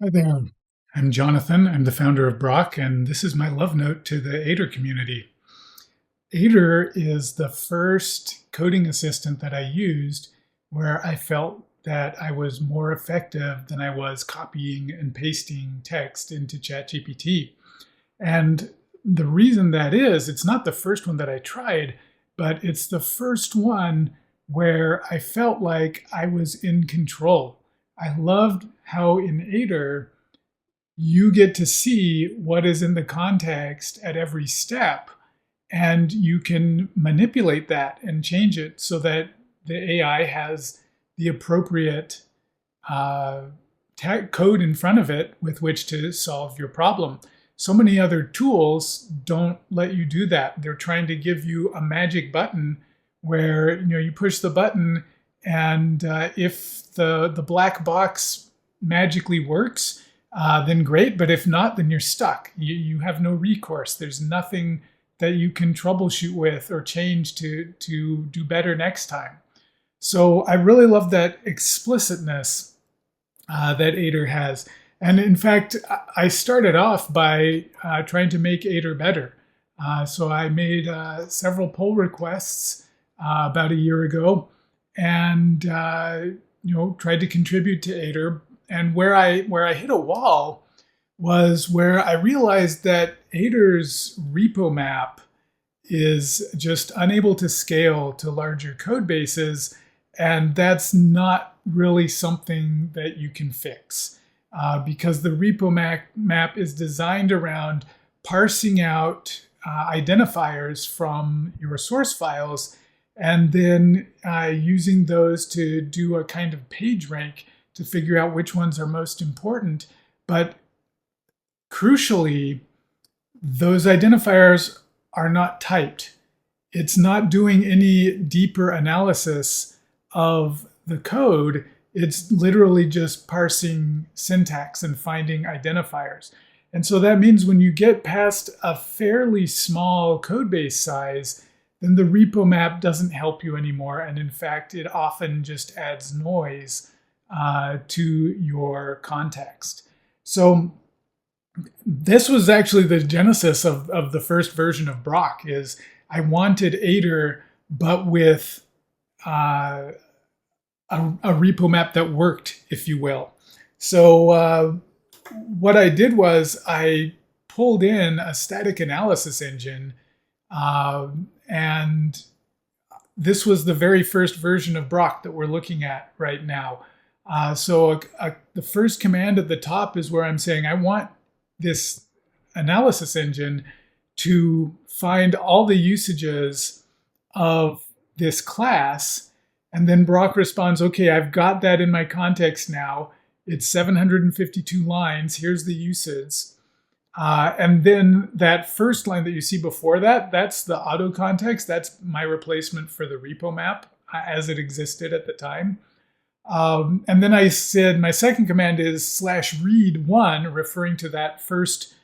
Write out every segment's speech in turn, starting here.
Hi there. I'm Jonathan. I'm the founder of Brokk, and this is my love note to the Aider community. Aider is the first coding assistant that I used where I felt that I was more effective than I was copying and pasting text into ChatGPT. And the reason that is, it's not the first one that I tried, but it's the first one where I felt like I was in control. I loved how in Aider, you get to see what is in the context at every step, and you can manipulate that and change it so that the AI has the appropriate uh, code in front of it with which to solve your problem. So many other tools don't let you do that. They're trying to give you a magic button where you push the button, and if the black box magically works, then great. But if not, then you're stuck. You have no recourse. There's nothing that you can troubleshoot with or change to do better next time. So I really love that explicitness that Aider has. And in fact, I started off by trying to make Aider better. So I made several pull requests about a year ago, and tried to contribute to Aider. And where I hit a wall was where I realized that Aider's repo map is just unable to scale to larger code bases, and that's not really something that you can fix because the repo map is designed around parsing out identifiers from your source files and then using those to do a kind of page rank to figure out which ones are most important. But crucially, those identifiers are not typed. It's not doing any deeper analysis of the code. It's literally just parsing syntax and finding identifiers. And so that means when you get past a fairly small code base size, then the repo map doesn't help you anymore. And in fact, it often just adds noise to your context. So this was actually the genesis of the first version of Brokk. Is I wanted Aider, but with a repo map that worked, if you will. So what I did was I pulled in a static analysis engine, and this was the very first version of Brokk that we're looking at right now. The first command at the top is where I'm saying I want this analysis engine to find all the usages of this class. And then Brokk responds, okay, I've got that in my context now. It's 752 lines. Here's the usage. And then that first line that you see before that, that's the auto context. That's my replacement for the repo map as it existed at the time. And then I said my second command is /read1, referring to that first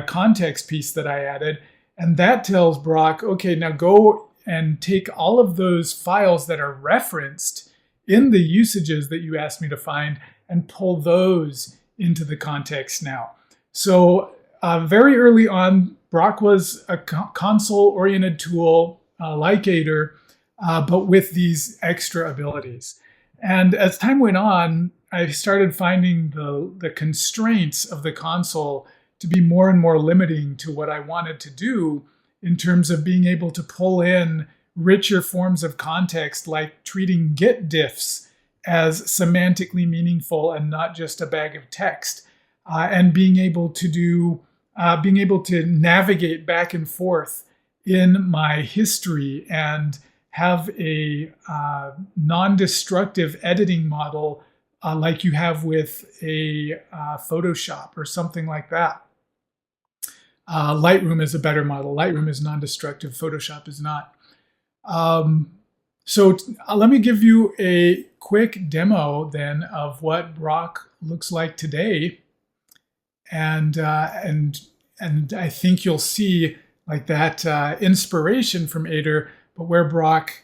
context piece that I added. And that tells Brokk, okay, now go and take all of those files that are referenced in the usages that you asked me to find and pull those into the context now. So very early on, Brokk was a console-oriented tool like Aider, but with these extra abilities. And as time went on, I started finding the constraints of the console to be more and more limiting to what I wanted to do in terms of being able to pull in richer forms of context, like treating get diffs as semantically meaningful and not just a bag of text, and being able to navigate back and forth in my history and have a non-destructive editing model like you have with a Photoshop or something like that. Lightroom is a better model. Lightroom is non-destructive. Photoshop is not. Let me give you a quick demo then of what Brokk looks like today, and I think you'll see like that inspiration from Aider, but where Brokk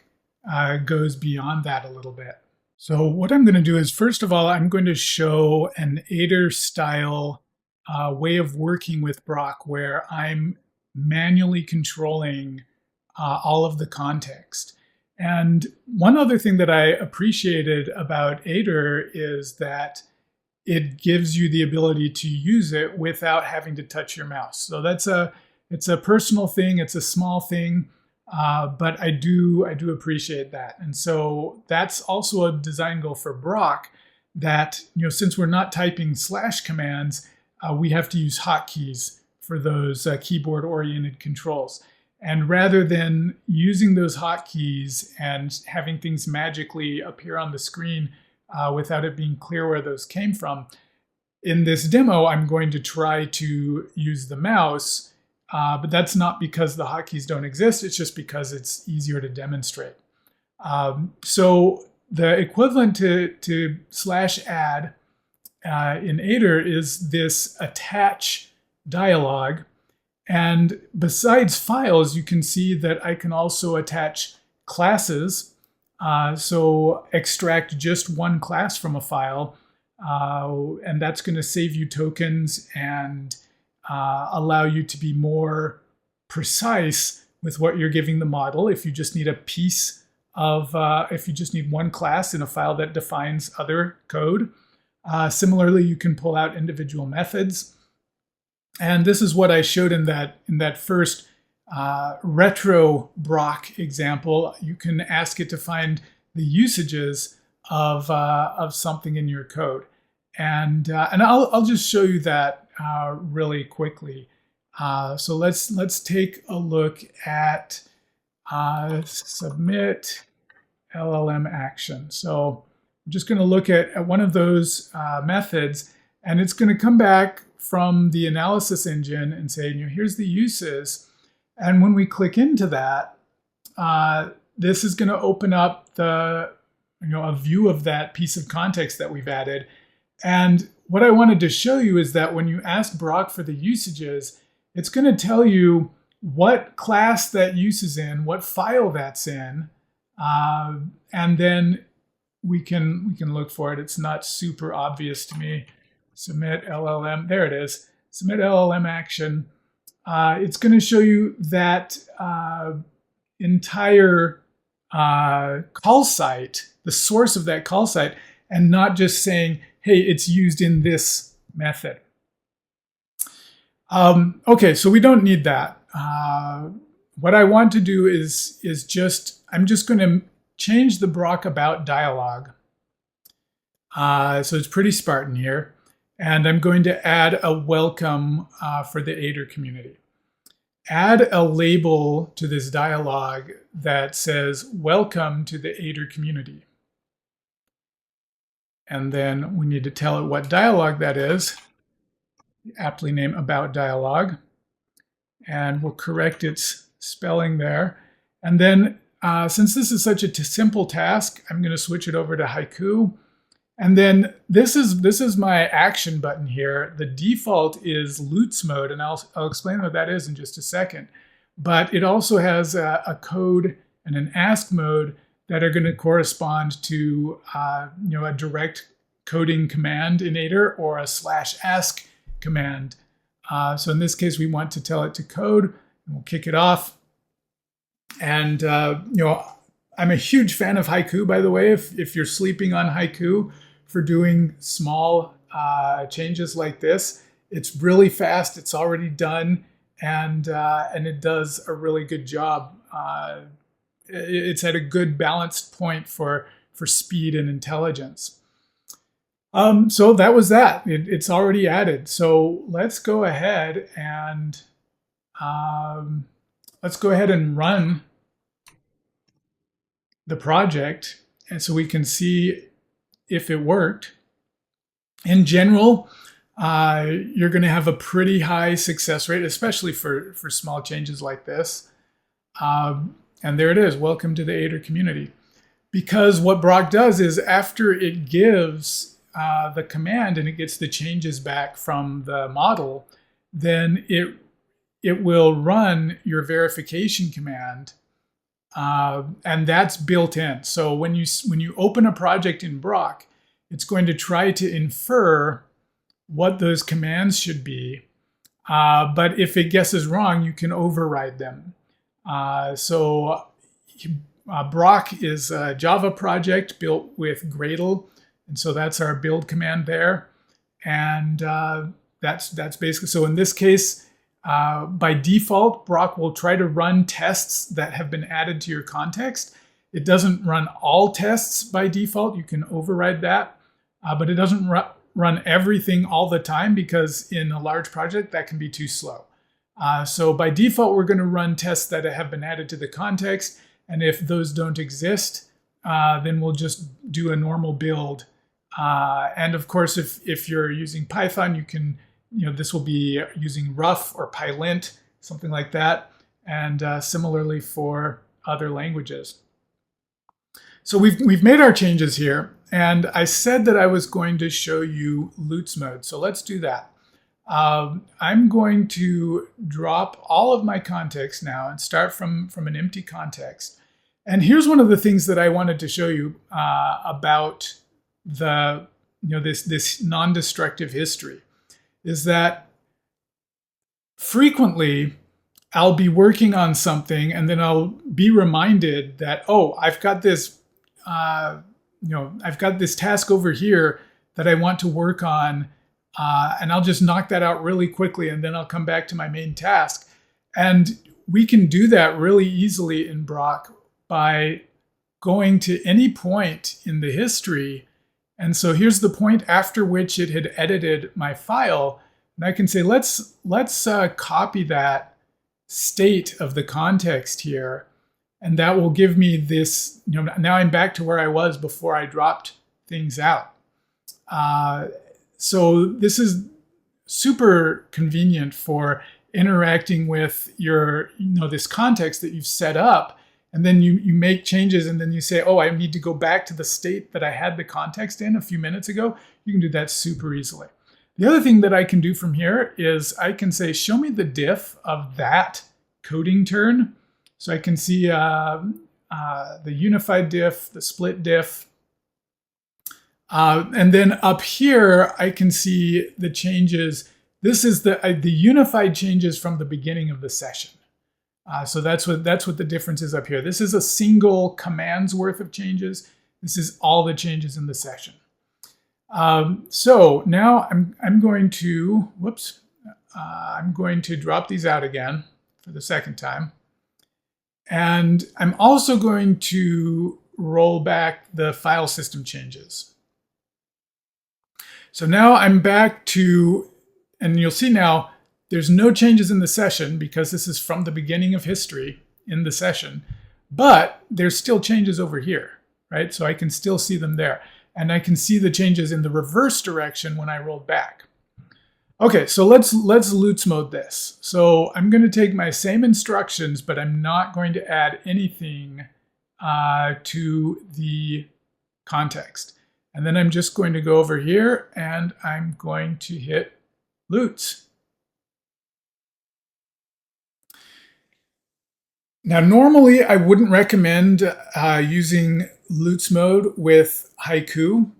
goes beyond that a little bit. So what I'm going to do is, first of all, I'm going to show an Aider style way of working with Brokk where I'm manually controlling all of the context. And one other thing that I appreciated about Aider is that it gives you the ability to use it without having to touch your mouse. So it's a personal thing. It's a small thing. But I do appreciate that. And so that's also a design goal for Brokk, that, since we're not typing slash commands, we have to use hotkeys for those keyboard oriented controls. And rather than using those hotkeys and having things magically appear on the screen without it being clear where those came from, in this demo, I'm going to try to use the mouse. But that's not because the hotkeys don't exist. It's just because it's easier to demonstrate. So the equivalent to /add in Aider is this attach dialog. And besides files, you can see that I can also attach classes. So extract just one class from a file. And that's going to save you tokens and allow you to be more precise with what you're giving the model. If you just need a piece of, if you just need one class in a file that defines other code. Similarly, you can pull out individual methods. And this is what I showed in that first retro Brokk example. You can ask it to find the usages of something in your code. And I'll just show you that really quickly. So let's take a look at submit LLM action. So I'm just going to look at one of those methods, and it's going to come back from the analysis engine and say, here's the uses. And when we click into that, this is going to open up a view of that piece of context that we've added. And what I wanted to show you is that when you ask Brokk for the usages, it's going to tell you what class that use is in, what file that's in, and then we can look for it. It's not super obvious to me. Submit LLM, there it is. Submit LLM action. It's going to show you that entire call site, the source of that call site, and not just saying, hey, it's used in this method. Okay, so we don't need that. What I want to do is I'm just going to change the Brokk about dialog. So it's pretty Spartan here. And I'm going to add a welcome for the Aider community. Add a label to this dialog that says, welcome to the Aider community. And then we need to tell it what dialog that is. Aptly named about dialog. And we'll correct its spelling there. And then since this is such a simple task, I'm going to switch it over to Haiku. And then this is my action button here. The default is Lutz mode, and I'll explain what that is in just a second. But it also has a code and an ask mode that are going to correspond to a direct coding command in Aider or a /ask command. So in this case, we want to tell it to code, and we'll kick it off. And I'm a huge fan of Haiku, by the way. If you're sleeping on Haiku for doing small changes like this, it's really fast. It's already done, and it does a really good job. It's at a good balanced point for speed and intelligence. So that was that. It's already added. So let's go ahead and run the project, and so we can see if it worked. In general, you're going to have a pretty high success rate, especially for small changes like this. And there it is. Welcome to the Aider community. Because what Brokk does is after it gives the command and it gets the changes back from the model, then it will run your verification command and that's built in. So when you open a project in Brokk, it's going to try to infer what those commands should be. But if it guesses wrong, you can override them. Brokk is a Java project built with Gradle, and so that's our build command there. And that's basically, so in this case, by default, Brokk will try to run tests that have been added to your context. It doesn't run all tests by default. You can override that, but it doesn't run everything all the time, because in a large project that can be too slow. So by default, we're going to run tests that have been added to the context. And if those don't exist, then we'll just do a normal build. And of course, if you're using Python, you can, this will be using rough or pylint, something like that. And similarly for other languages. So we've made our changes here. And I said that I was going to show you Loots mode. So let's do that. I'm going to drop all of my context now and start from an empty context. And here's one of the things that I wanted to show you about the this non-destructive history, is that frequently I'll be working on something and then I'll be reminded that, oh, I've got this I've got this task over here that I want to work on, and I'll just knock that out really quickly, and then I'll come back to my main task. And we can do that really easily in Brokk by going to any point in the history. And so here's the point after which it had edited my file. And I can say, let's copy that state of the context here. And that will give me this, now I'm back to where I was before I dropped things out. So this is super convenient for interacting with your, this context that you've set up. And then you make changes, and then you say, oh, I need to go back to the state that I had the context in a few minutes ago. You can do that super easily. The other thing that I can do from here is I can say, show me the diff of that coding turn. So I can see the unified diff, the split diff. And then up here, I can see the changes. This is the unified changes from the beginning of the session. So that's what the difference is up here. This is a single command's worth of changes. This is all the changes in the session. So now I'm going to, I'm going to drop these out again for the second time. And I'm also going to roll back the file system changes. So now I'm back to, and you'll see now, there's no changes in the session because this is from the beginning of history in the session, but there's still changes over here, right? So I can still see them there. And I can see the changes in the reverse direction when I rolled back. Okay, so let's Loots mode this. So I'm going to take my same instructions, but I'm not going to add anything to the context. And then I'm just going to go over here and I'm going to hit Loots. Now, normally I wouldn't recommend using Loots mode with Haiku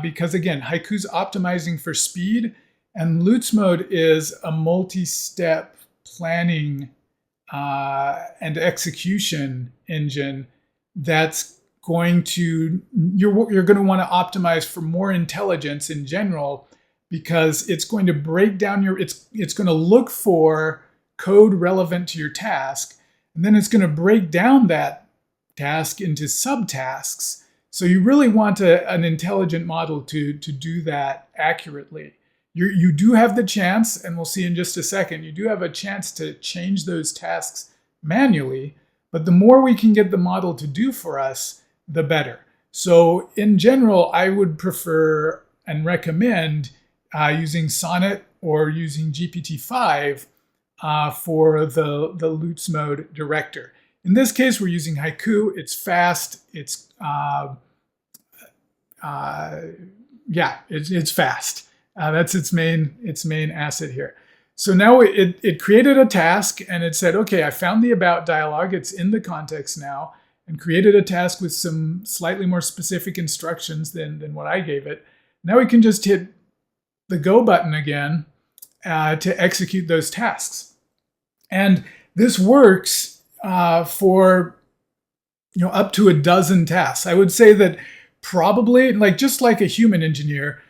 because, again, Haiku's optimizing for speed, and Loots mode is a multi-step planning and execution engine that's going to, you're going to want to optimize for more intelligence in general, because it's going to break down it's going to look for code relevant to your task. And then it's going to break down that task into subtasks. So you really want an intelligent model to do that accurately. You do have the chance, and we'll see in just a second, you do have a chance to change those tasks manually, but the more we can get the model to do for us, the better. So in general, I would prefer and recommend using Sonnet or using GPT-5 for the Loots mode director. In this case, we're using Haiku. It's fast. It's it's fast. That's its main asset here. So now it created a task and it said, okay, I found the about dialog. It's in the context now, and created a task with some slightly more specific instructions than what I gave it. Now we can just hit the go button again to execute those tasks. And this works for up to a dozen tasks. I would say that probably, just like a human engineer,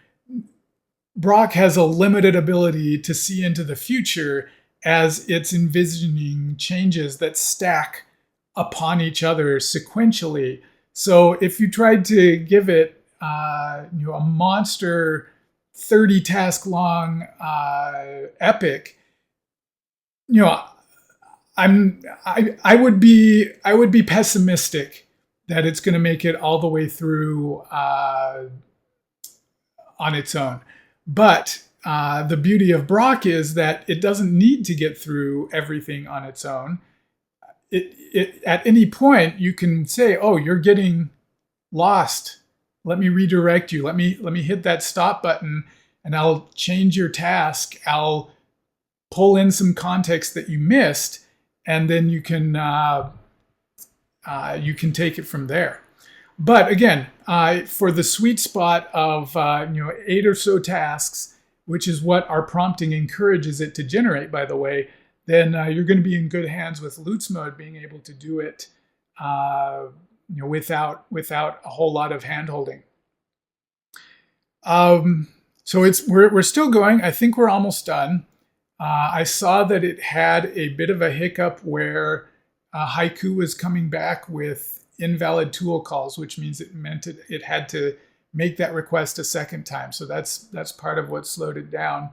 Brokk has a limited ability to see into the future as it's envisioning changes that stack upon each other sequentially. So if you tried to give it a monster 30 task long epic, I would be pessimistic that it's going to make it all the way through on its own. But the beauty of Brokk is that it doesn't need to get through everything on its own. It at any point you can say, "Oh, you're getting lost. Let me redirect you. Let me hit that stop button, and I'll change your task. I'll pull in some context that you missed, and then you can take it from there." But again, for the sweet spot of 8 or so tasks, which is what our prompting encourages it to generate, by the way, then you're going to be in good hands with Lutz mode, being able to do it without a whole lot of handholding. So we're still going. I think we're almost done. I saw that it had a bit of a hiccup where Haiku was coming back with invalid tool calls, which means it had to make that request a second time. So that's part of what slowed it down.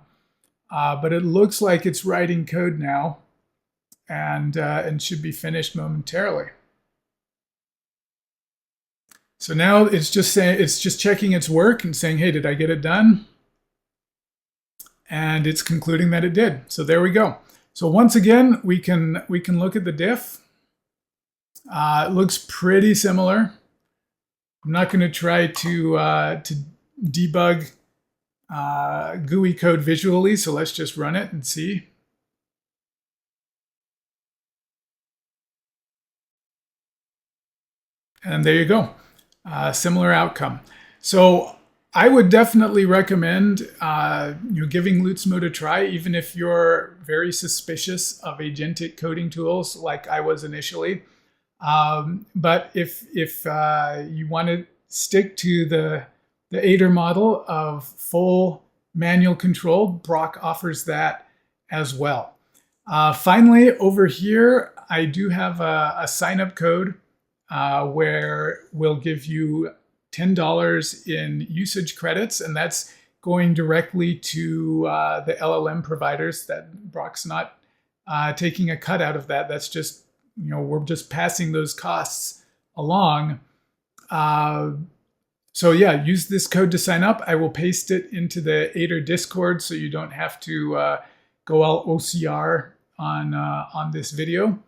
But it looks like it's writing code now, and should be finished momentarily. So now it's just checking its work and saying, "Hey, did I get it done?" And it's concluding that it did. So there we go. So once again, we can look at the diff. It looks pretty similar. I'm not going to try to debug GUI code visually, so let's just run it and see. And there you go, similar outcome. So I would definitely recommend giving Lutz mode a try, even if you're very suspicious of agentic coding tools like I was initially. But if you want to stick to the Aider model of full manual control, Brokk offers that as well. Finally, over here, I do have a sign-up code where we'll give you $10 in usage credits, and that's going directly to the LLM providers. That Brock's not taking a cut out of that. That's just, we're just passing those costs along. So yeah, use this code to sign up. I will paste it into the Aider Discord so you don't have to go all OCR on this video.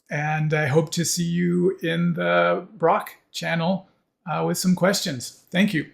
And I hope to see you in the Brokk channel with some questions. Thank you.